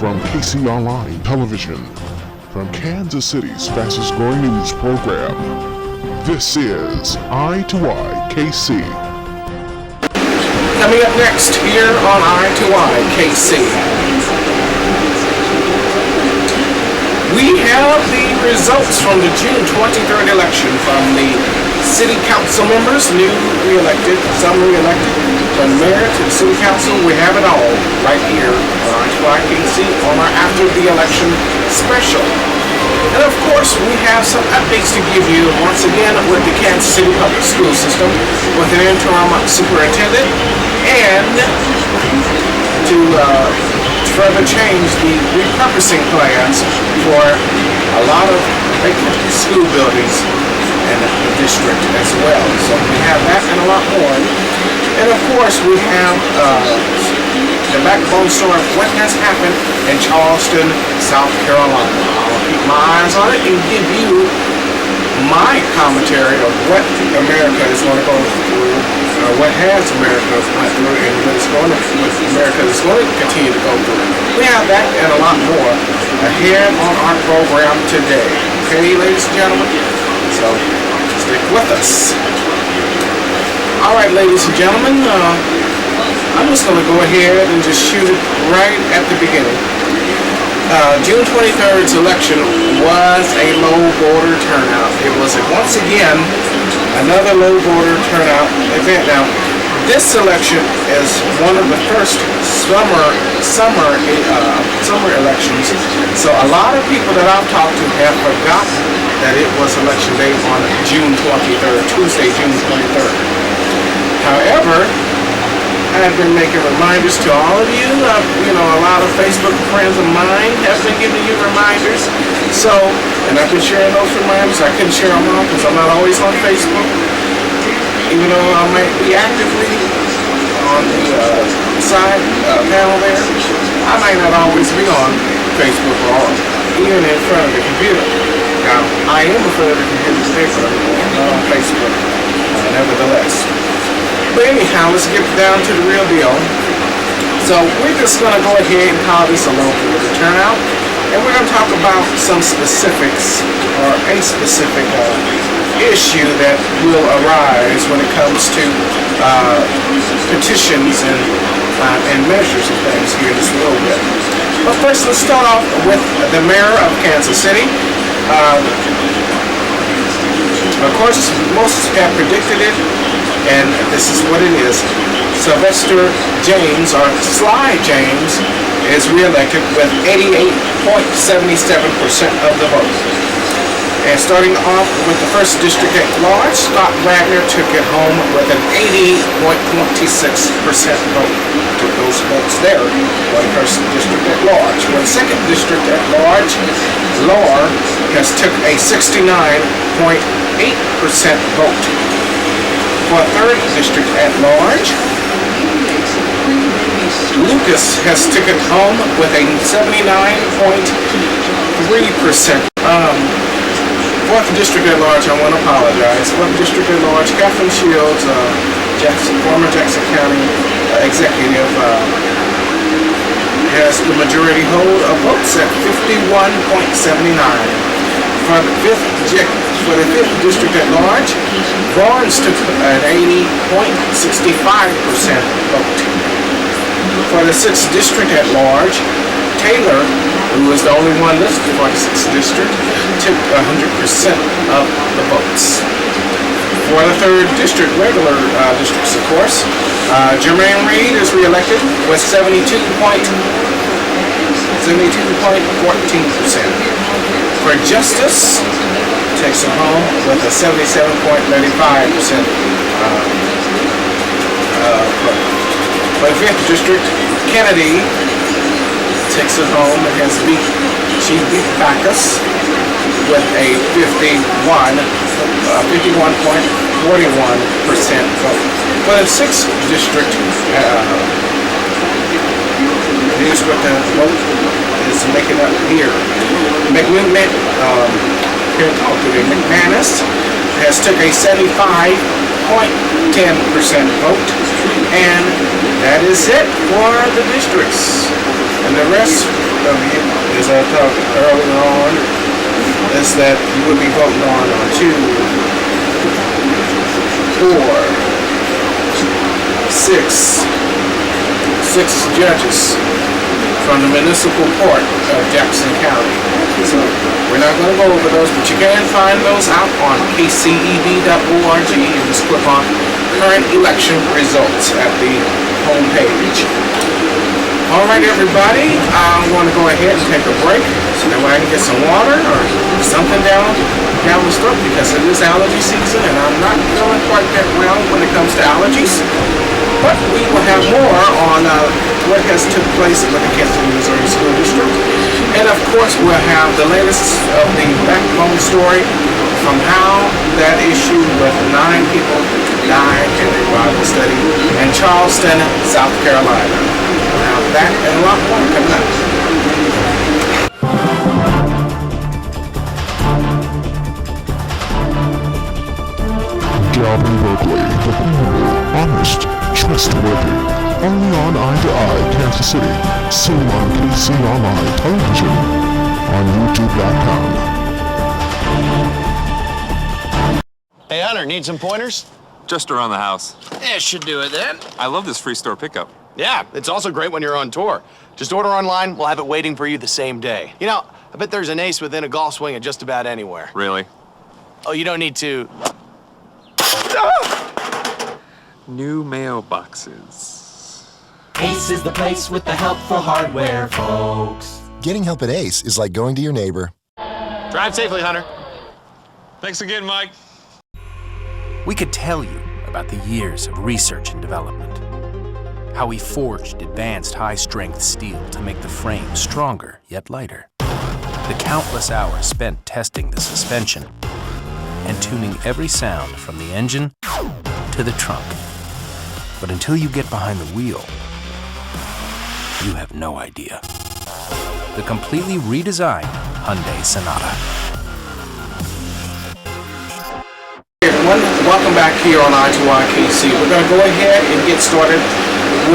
from KC Online Television, from Kansas City's fastest growing news program. This is I2I KC. Coming up next here on I2I KC, we have the results from the June 23rd election from the city council members, new re-elected, some re-elected, from the mayor to the city council. We have it all right here on I2I KC on our After the Election special. And of course, we have some updates to give you once again with the Kansas City Public School System with an interim superintendent, and to further change the repurposing plans for a lot of vacant school buildings in the district as well. So we have that and a lot more. And of course, we have the backbone story of what has happened in Charleston, South Carolina. I'll keep my eyes on it and give you my commentary of what America is going to go through, or what has America went through, and what America is going to continue to go through. We have that and a lot more ahead on our program today. Okay, ladies and gentlemen? So, stick with us. Alright, ladies and gentlemen, I'm just going to go ahead and just shoot it right at the beginning. June 23rd's election was a low voter turnout. It was once again another low voter turnout event. Now, this election is one of the first summer elections, so a lot of people that I've talked to have forgotten that it was election day on June 23rd, Tuesday, June 23rd. However, I've been making reminders to all of you. A lot of Facebook friends of mine have been giving you reminders. So, and I've been sharing those reminders. I couldn't share them all because I'm not always on Facebook. Even though I might be actively on the side panel there, I might not always be on Facebook or even in front of the computer. Now, I am in front of the computer today, but I'm not on Facebook, nevertheless. But anyhow, let's get down to the real deal. So we're just going to go ahead and call this a low voter turnout, and we're going to talk about some specifics, or a specific issue that will arise when it comes to petitions and measures and things here just a little bit. But first, let's start off with the mayor of Kansas City. Of course, most have predicted it, and this is what it is. Sylvester James, or Sly James, is re-elected with 88.77% of the vote. And starting off with the first district at large, Scott Wagner took it home with an 88.26% vote. Took those votes there for the first district at large. For the second district at large, Lohr has took a 69.8% vote. For a third district at large, Lucas has taken home with a 79.3%. Fourth district at large, I want to apologize. Fourth district at large, Catherine Shields, former Jackson County executive, has the majority hold of votes at 51.79. For the fifth district at large, Barnes took an 80.65% vote. For the sixth district at large, Taylor, who was the only one listed for the 6th district, took 100% of the votes. For the third district, regular districts, of course, Jermaine Reed is re-elected with 72.14%. For Justice, takes it home with a 77.35% vote. For the 5th district, Kennedy takes it home and has she beat Backus with a 51.41% vote. For the 6th district, here's what the vote is making up here. McManus has took a 75.10% vote, and that is it for the districts. And the rest of you, as I talked earlier on, is that you would be voting on 2, 4, 6 judges from the municipal court of Jackson County. So we're not going to go over those, but you can find those out on kceb.org. You just click on current election results at the homepage. All right, everybody, I'm going to go ahead and take a break so that way I can get some water or something down the throat, because it is allergy season and I'm not feeling quite that well when it comes to allergies. But we will have more on what has took place in the Kansas Missouri School District. And of course, we'll have the latest of the backbone story from how that issue with 9 people died in a Bible study in Charleston, South Carolina. We'll have that and a lot more coming up. Galvin Berkeley, dependable, honest, trustworthy. Only on Eye to Eye, Kansas City. Seen on KC Online Television. On YouTube.com. Hey Hunter, need some pointers? Just around the house. Yeah, should do it then. I love this free store pickup. Yeah, it's also great when you're on tour. Just order online, we'll have it waiting for you the same day. You know, I bet there's an Ace within a golf swing at just about anywhere. Really? Oh, you don't need to... New mailboxes. Ace is the place with the helpful hardware, folks. Getting help at Ace is like going to your neighbor. Drive safely, Hunter. Thanks again, Mike. We could tell you about the years of research and development. How we forged advanced high-strength steel to make the frame stronger yet lighter. The countless hours spent testing the suspension and tuning every sound from the engine to the trunk. But until you get behind the wheel, you have no idea. The completely redesigned Hyundai Sonata. Welcome back here on I2IKC. We're going to go ahead and get started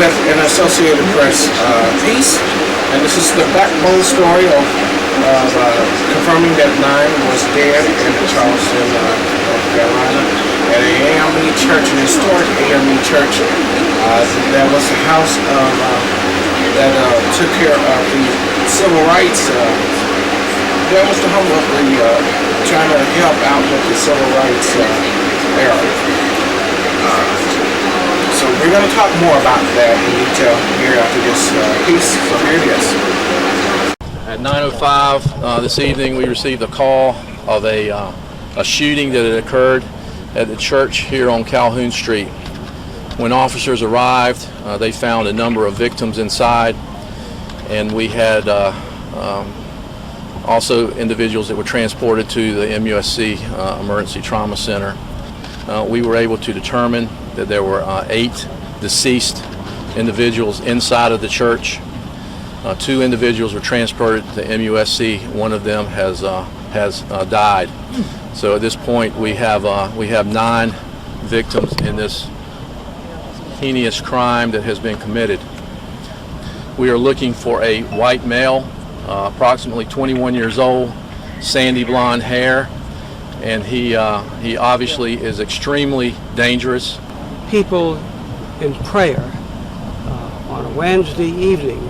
with an Associated Press piece. And this is the backbone story of confirming that 9 was dead in Charleston, North Carolina, at a AME church, an historic AME church. That was the house that took care of the civil rights. That was the home of the trying to help out with the civil rights era. So we're going to talk more about that in detail here after this piece. So here it is. At 9:05 this evening, we received a call of a shooting that had occurred at the church here on Calhoun Street. When officers arrived, they found a number of victims inside, and we had also individuals that were transported to the MUSC Emergency Trauma Center. We were able to determine that there were 8 deceased individuals inside of the church. 2 individuals were transported to MUSC. One of them has died. So at this point, we have 9 victims in this heinous crime that has been committed. We are looking for a white male, approximately 21 years old, sandy blonde hair, and he obviously is extremely dangerous. People in prayer on a Wednesday evening,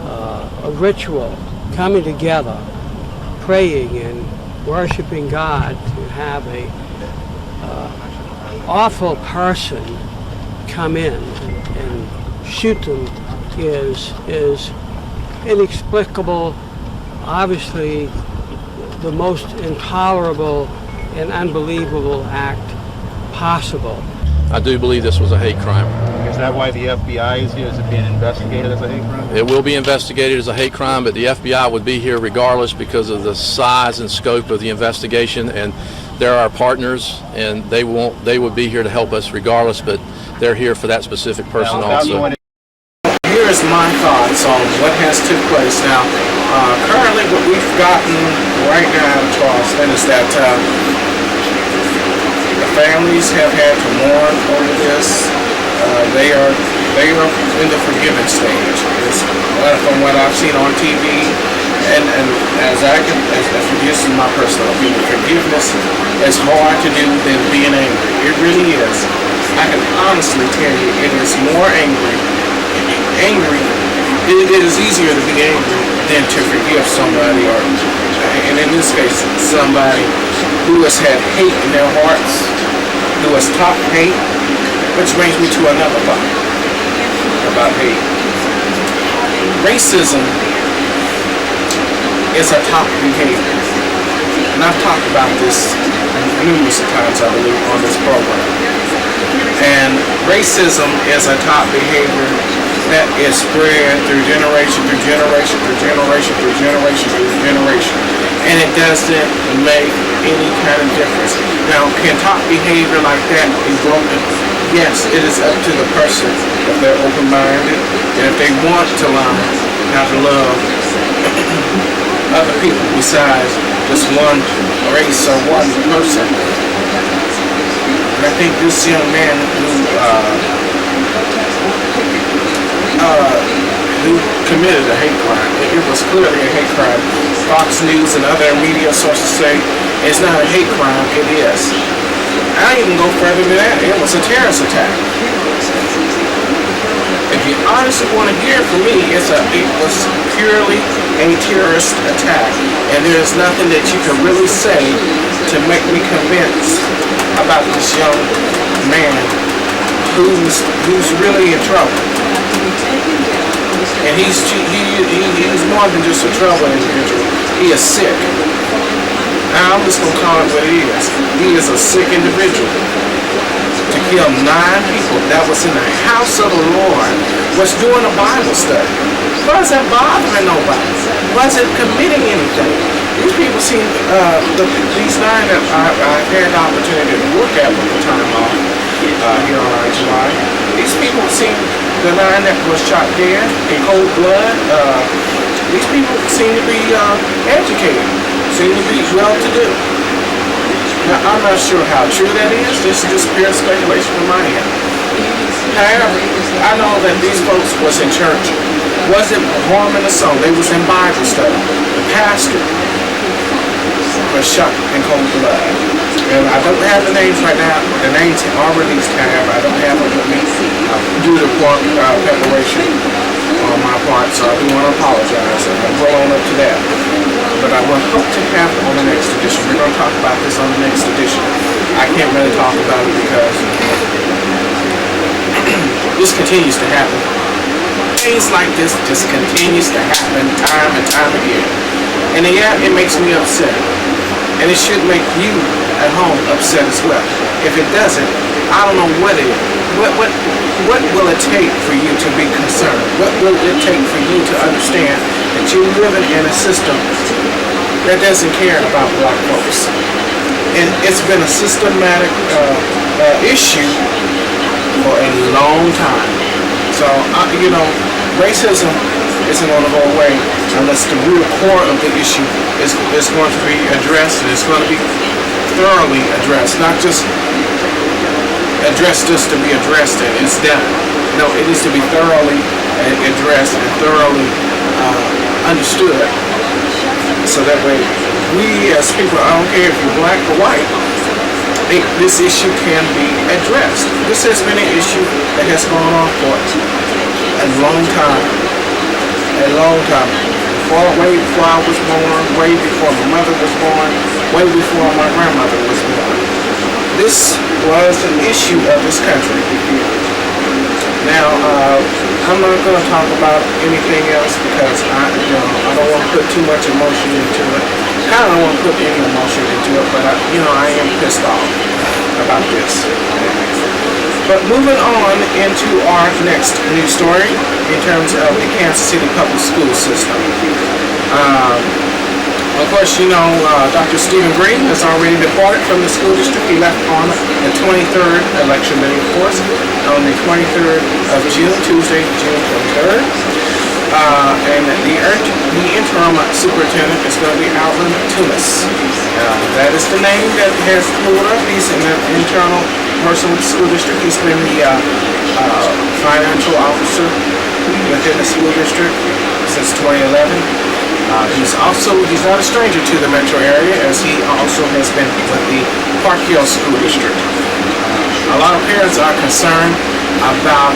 a ritual, coming together, praying and worshiping God, to have a awful person come in and shoot them is inexplicable, obviously the most intolerable and unbelievable act possible. I do believe this was a hate crime. Is that why the FBI is here? Is it being investigated as a hate crime? It will be investigated as a hate crime, but the FBI would be here regardless because of the size and scope of the investigation, and they're our partners, and they would be here to help us regardless, but they're here for that specific person also. Here's my thoughts on what has took place now. Currently, what we've gotten right now out of Charleston is that the families have had to mourn over this. They are in the forgiving stage. From what I've seen on TV, and as this is my personal opinion, forgiveness is hard to do than being angry. It really is. I can honestly tell you, it is more angry. It is easier to be angry than to forgive somebody, and in this case, somebody who has had hate in their hearts, who has taught hate, which brings me to another thought about hate. Racism is a top behavior, and I've talked about this numerous times, I believe, on this program. And racism is a top behavior that is spread through generation through generation through generation through generation through generation, and it doesn't make any kind of difference. Now, can top behavior like that be broken? Yes, it is up to the person if they're open-minded and if they want to learn how to love other people besides just one race or one person. And I think this young man who committed a hate crime, it was clearly a hate crime. Fox News and other media sources say it's not a hate crime, it is. I even go further than that. It was a terrorist attack. If you honestly want to hear from me, it was purely a terrorist attack, and there's nothing that you can really say to make me convinced about this young man who's really in trouble. And he's more than just a trouble individual. He is sick. Now, I'm just going to call it what it is. He is a sick individual. To kill 9 people that was in the house of the Lord, was doing a Bible study. Wasn't bothering nobody. Wasn't committing anything. These people seem, these 9 that I've had the opportunity to look at with the time off here on July, these people seem, the 9 that was shot dead in cold blood, these people seem to be educated, seem to be well-to-do. Now, I'm not sure how true that is. This is just pure speculation from my end. However, I know that these folks was in church, wasn't harming a soul. They was in Bible study. The pastor was shot in cold blood. And I don't have the names right now. The names are released, however. I don't have them with me due to poor preparation on my part, so I do want to apologize. And I'm rolling up to that. But I will hope to have it on the next edition. We're going to talk about this on the next edition. I can't really talk about it because this continues to happen. Things like this just continues to happen time and time again. And yeah, it makes me upset. And it should make you at home upset as well. If it doesn't, I don't know what it is. What will it take for you to be concerned? What will it take for you to understand that you're living in a system that doesn't care about black folks? And it's been a systematic issue for a long time. So, racism isn't going to go away unless the real core of the issue is going to be addressed, and it's going to be thoroughly addressed, not just addressed just to be addressed and it's done. No, it needs to be thoroughly addressed and thoroughly understood, so that way we as people, I don't care if you're black or white, this issue can be addressed. This has been an issue that has gone on for a long time. Way before I was born, way before my mother was born, way before my grandmother was born. This was an issue of this country. Now, I'm not going to talk about anything else because I don't want to put too much emotion into it. I don't want to put any emotion into it, but I am pissed off about this. But moving on into our next news story in terms of the Kansas City public school system. Of course, Dr. Stephen Green has already departed from the school district. He left on the 23rd election day, of course, on the 23rd of June, Tuesday, June 23rd. And the interim superintendent is going to be Alvin Tunis. That is the name that has pulled up. He's in the internal person with the school district. He's been the financial officer within the school district since 2011. He's not a stranger to the metro area, as he also has been with the Park Hill School District. A lot of parents are concerned about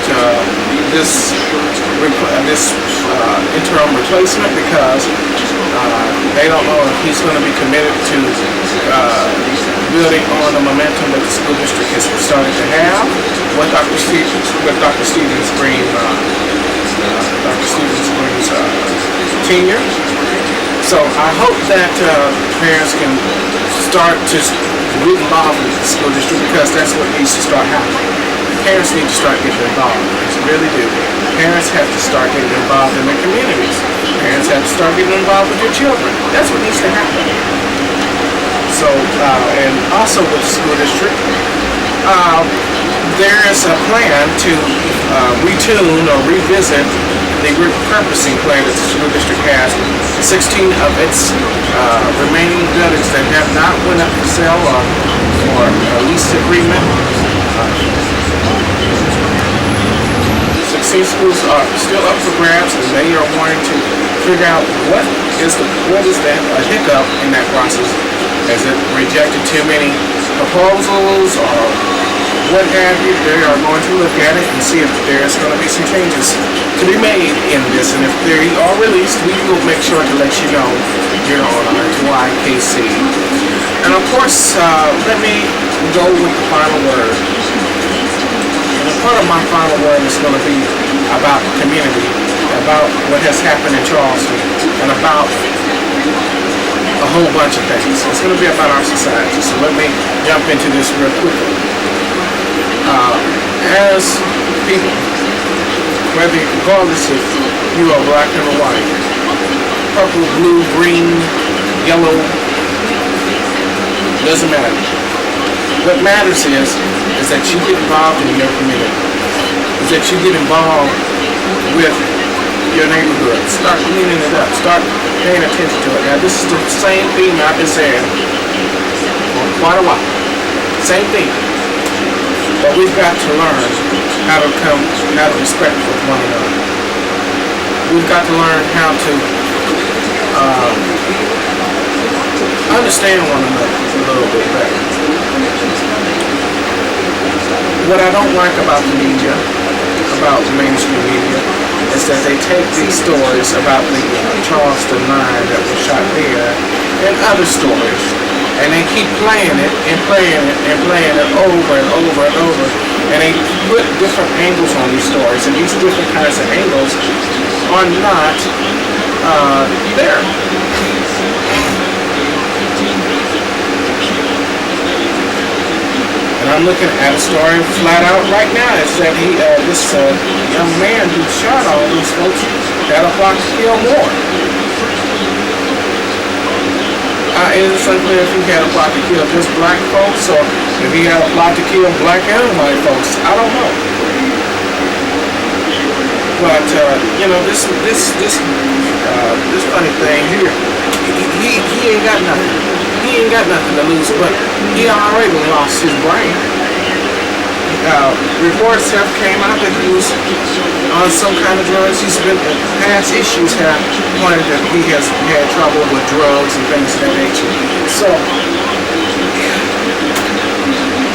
this interim replacement because they don't know if he's going to be committed to building on the momentum that the school district has started to have with Dr. Stevens Green's tenure. So I hope that parents can start to get involved with the school district, because that's what needs to start happening. Parents need to start getting involved. They really do. Parents have to start getting involved in their communities. Parents have to start getting involved with their children. That's what needs to happen. So, and also with the school district, there is a plan to retune or revisit the repurposing plan that the school district has. 16 of its remaining buildings that have not went up for sale or a lease agreement. 16 schools are still up for grabs, and they are wanting to figure out what is that a hiccup in that process. Has it rejected too many proposals or what have you? They are going to look at it and see if there's going to be some changes to be made in this, and if they are released, we will make sure to let you know here on YKC. And of course, let me go with the final word. And part of my final word is going to be about the community, about what has happened in Charleston, and about a whole bunch of things. It's going to be about our society. So let me jump into this real quickly. As people, regardless if you are black or white, purple, blue, green, yellow, doesn't matter. What matters is that you get involved in your community, is that you get involved with your neighborhood. Start cleaning it up. Start paying attention to it. Now, this is the same theme I've been saying for quite a while. Same thing. But we've got to learn how to respect with one another. We've got to learn how to understand one another a little bit better. What I don't like about the media, about the mainstream media, is that they take these stories about the Charleston 9 that was shot there and other stories, and they keep playing it and playing it and playing it over and over and over, and they put different angles on these stories, and these different kinds of angles are not there. And I'm looking at a story flat out right now. It's that this young man who shot all these folks had a plot to kill more. It's unclear if he had a plot to kill just black folks, or if he had a plot to kill black and white folks. I don't know. But this funny thing here, he ain't got nothing. He ain't got nothing to lose, but he already lost his brain. Reports have came out that he was on some kind of drugs. He's been, past issues have pointed that he has had trouble with drugs and things of that nature. So,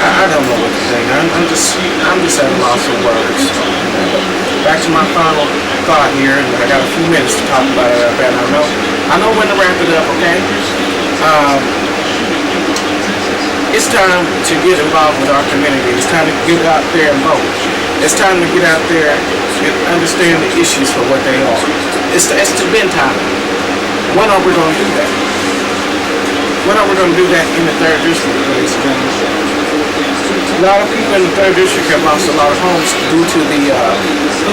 I don't know what to think. I'm just at a loss of words. Back to my final thought here, and I got a few minutes to talk about it. I know when to wrap it up, okay? It's time to get involved with our community. It's time to get out there and vote. It's time to get out there and understand the issues for what they are. It's been time. When are we going to do that? When are we going to do that in the 3rd District, ladies and gentlemen? A lot of people in the 3rd District have lost a lot of homes due to the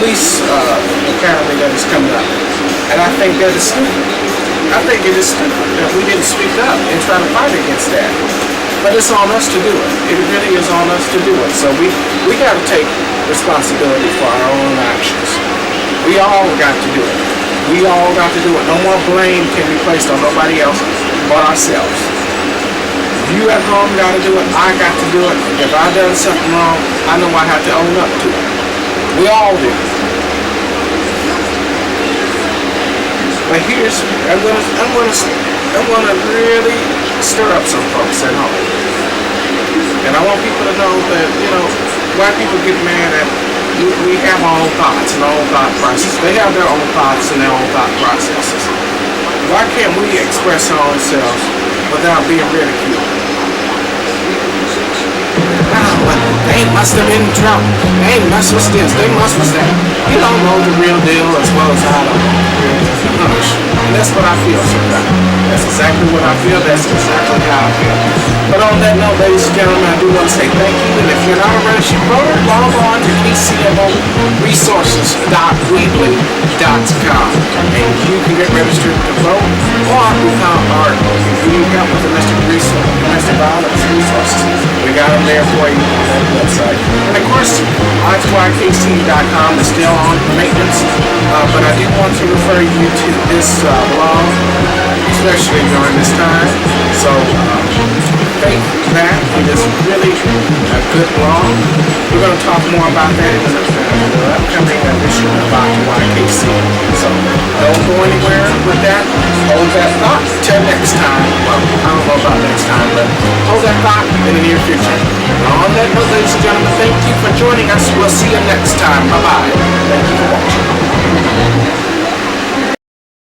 police academy that is coming up. And I think that is stupid. I think it is stupid that we didn't speak up and try to fight against that. But it's on us to do it. It really is on us to do it. So we got to take responsibility for our own actions. We all got to do it. We all got to do it. No more blame can be placed on nobody else but ourselves. You at home got to do it. I got to do it. If I done something wrong, I know I have to own up to it. We all do. But here's, I'm gonna really stir up some folks at home. And I want people to know that, you know, white people get mad at, we have our own thoughts and our own thought processes. They have their own thoughts and their own thought processes. Why can't we express our own selves without being ridiculed? They must have been drunk. They must was this. They must was that. You don't know the real deal as well as I don't know the real deal. And that's what I feel sometimes. That's exactly what I feel. That's exactly how I feel. But on that note, ladies and gentlemen, I do want to say thank you. And if you're not a registered voter, log on to KCMOresources.weebly.com. And you can get registered to vote or become our you got with domestic violence resources. We got them there for you on that website. And of course, I2IKC.com is still on maintenance, but I do want to refer you to this blog, especially during this time. So, thank that. It is really a good blog. We're going to talk more about that in the upcoming edition of I2IKC. So, don't go anywhere with that. Hold that thought till next time. Well, I don't know about next time, but hold that thought in the near future. On that note, ladies and gentlemen, thank you for joining us. We'll see you next time. Bye-bye. Thank you for watching.